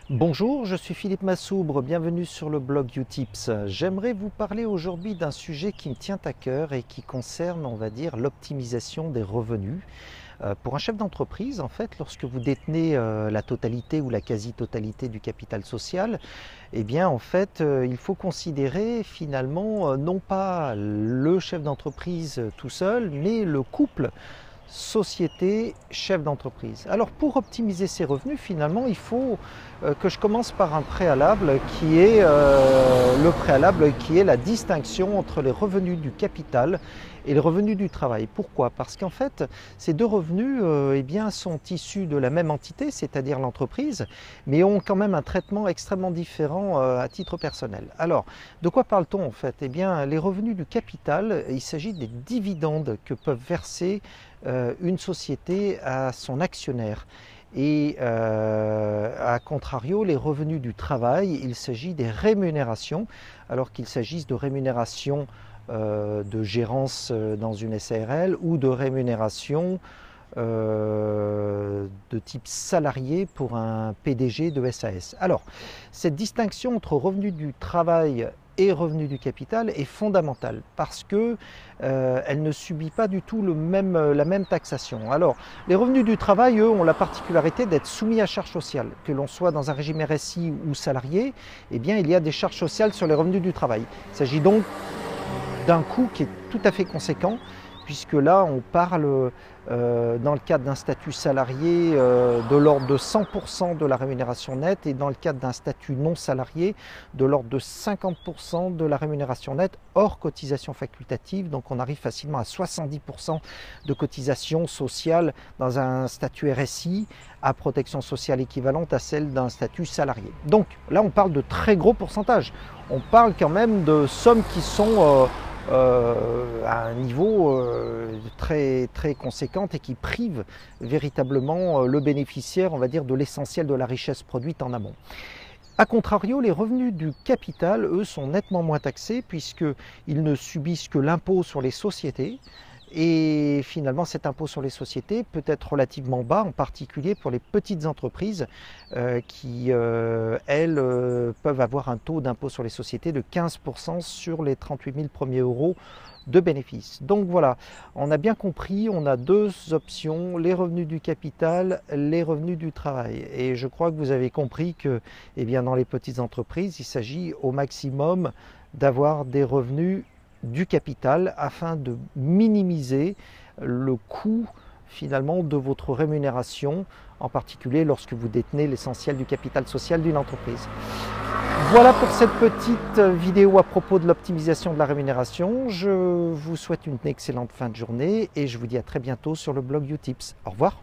Bonjour, je suis Philippe Massoubre, bienvenue sur le blog Utips. J'aimerais vous parler aujourd'hui d'un sujet qui me tient à cœur et qui concerne, on va dire, l'optimisation des revenus. Pour un chef d'entreprise, en fait, lorsque vous détenez la totalité ou la quasi-totalité du capital social, eh bien, en fait, il faut considérer finalement non pas le chef d'entreprise tout seul, mais le couple société, chef d'entreprise. Alors pour optimiser ses revenus, finalement, il faut que je commence par un préalable qui est le préalable qui est la distinction entre les revenus du capital et les revenus du travail. Pourquoi? Parce qu'en fait, ces deux revenus eh bien, sont issus de la même entité, c'est-à-dire l'entreprise, mais ont quand même un traitement extrêmement différent à titre personnel. Alors, de quoi parle-t-on en fait? Eh bien, les revenus du capital, il s'agit des dividendes que peuvent verser une société à son actionnaire. Et à contrario, les revenus du travail, il s'agit des rémunérations, alors qu'il s'agisse de rémunérations de gérance dans une SARL ou de rémunération de type salarié pour un PDG de SAS. Alors, cette distinction entre revenus du travail et revenus du capital est fondamentale parce que elle ne subit pas du tout la même taxation. Alors, les revenus du travail, eux, ont la particularité d'être soumis à charges sociales. Que l'on soit dans un régime RSI ou salarié, eh bien, il y a des charges sociales sur les revenus du travail. Il s'agit donc d'un coût qui est tout à fait conséquent, puisque là on parle dans le cadre d'un statut salarié de l'ordre de 100% de la rémunération nette et dans le cadre d'un statut non salarié de l'ordre de 50% de la rémunération nette hors cotisation facultative. Donc on arrive facilement à 70% de cotisation sociale dans un statut RSI à protection sociale équivalente à celle d'un statut salarié. Donc là on parle de très gros pourcentages. On parle quand même de sommes qui sont à un niveau très conséquent et qui prive véritablement le bénéficiaire, on va dire, de l'essentiel de la richesse produite en amont. A contrario, les revenus du capital, eux, sont nettement moins taxés puisqu'ils ne subissent que l'impôt sur les sociétés. Et finalement, cet impôt sur les sociétés peut être relativement bas, en particulier pour les petites entreprises qui, elles, peuvent avoir un taux d'impôt sur les sociétés de 15% sur les 38 000 premiers euros de bénéfices. Donc voilà, on a bien compris, on a deux options, les revenus du capital, les revenus du travail. Et je crois que vous avez compris que eh bien, dans les petites entreprises, il s'agit au maximum d'avoir des revenus du capital afin de minimiser le coût finalement de votre rémunération, en particulier lorsque vous détenez l'essentiel du capital social d'une entreprise. Voilà pour cette petite vidéo à propos de l'optimisation de la rémunération. Je vous souhaite une excellente fin de journée et je vous dis à très bientôt sur le blog Utips. Au revoir.